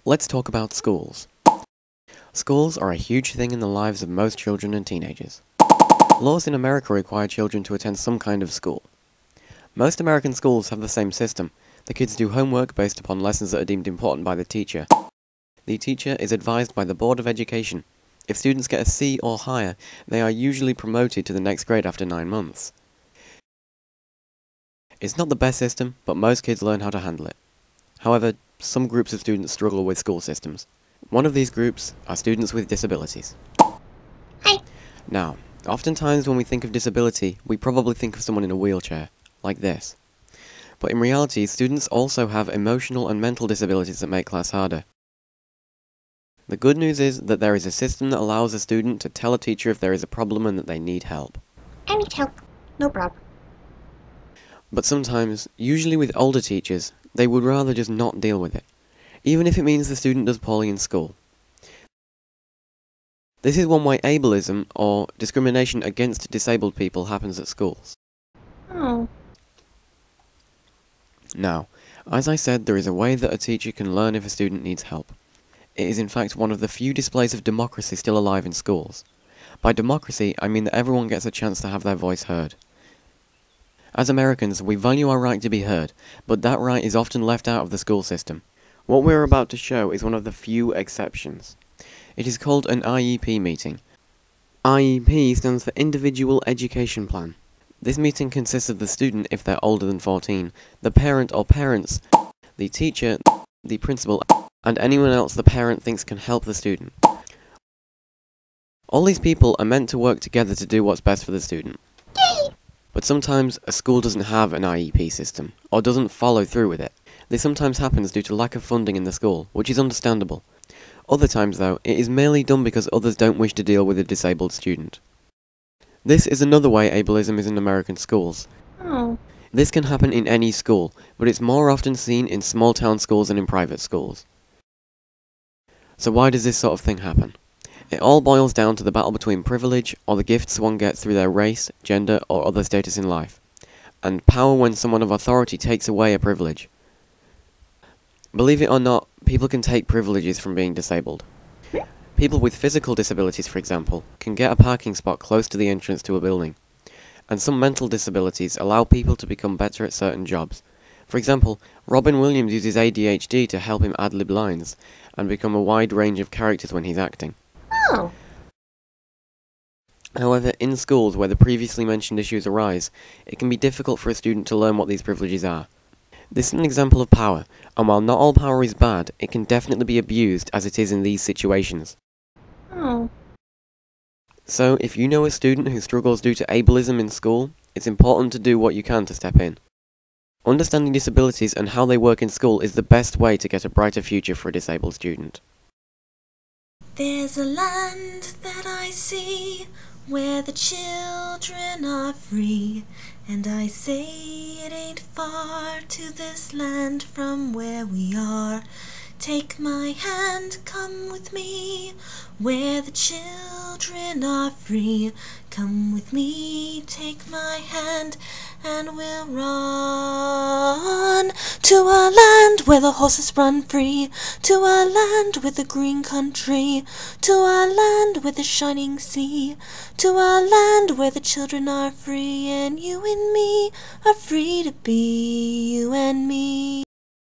let's talk about schools. Schools are a huge thing in the lives of most children and teenagers. Laws in America require children to attend some kind of school. Most American schools have the same system. The kids do homework based upon lessons that are deemed important by the teacher. The teacher is advised by the Board of Education. If students get a C or higher, they are usually promoted to the next grade after 9 months. It's not the best system, but most kids learn how to handle it. However, some groups of students struggle with school systems. One of these groups are students with disabilities. Hi. Now, oftentimes when we think of disability, we probably think of someone in a wheelchair, like this. But in reality, students also have emotional and mental disabilities that make class harder. The good news is that there is a system that allows a student to tell a teacher if there is a problem and that they need help. I need help. No problem. But sometimes, usually with older teachers, they would rather just not deal with it, even if it means the student does poorly in school. This is one way ableism, or discrimination against disabled people, happens at schools. Oh. Now, as I said, there is a way that a teacher can learn if a student needs help. It is in fact one of the few displays of democracy still alive in schools. By democracy, I mean that everyone gets a chance to have their voice heard. As Americans, we value our right to be heard, but that right is often left out of the school system. What we're about to show is one of the few exceptions. It is called an IEP meeting. IEP stands for Individual Education Plan. This meeting consists of the student if they're older than 14, the parent or parents, the teacher, the principal, and anyone else the parent thinks can help the student. All these people are meant to work together to do what's best for the student. But sometimes a school doesn't have an IEP system, or doesn't follow through with it. This sometimes happens due to lack of funding in the school, which is understandable. Other times though, it is merely done because others don't wish to deal with a disabled student. This is another way ableism is in American schools. Oh. This can happen in any school, but it's more often seen in small town schools than in private schools. So why does this sort of thing happen? It all boils down to the battle between privilege, or the gifts one gets through their race, gender, or other status in life, and power when someone of authority takes away a privilege. Believe it or not, people can take privileges from being disabled. People with physical disabilities, for example, can get a parking spot close to the entrance to a building. And some mental disabilities allow people to become better at certain jobs. For example, Robin Williams uses ADHD to help him ad-lib lines, and become a wide range of characters when he's acting. Oh. However, in schools where the previously mentioned issues arise, it can be difficult for a student to learn what these privileges are. This is an example of power, and while not all power is bad, it can definitely be abused as it is in these situations. Oh. So, if you know a student who struggles due to ableism in school, it's important to do what you can to step in. Understanding disabilities and how they work in school is the best way to get a brighter future for a disabled student. There's a land that I see where the children are free, and I say it ain't far to this land from where we are. Take my hand, come with me, where the children are free. Come with me, take my hand, and we'll run to a land where the horses run free, to a land with the green country, to a land with the shining sea, to a land where the children are free, and you and me are free to be you and me.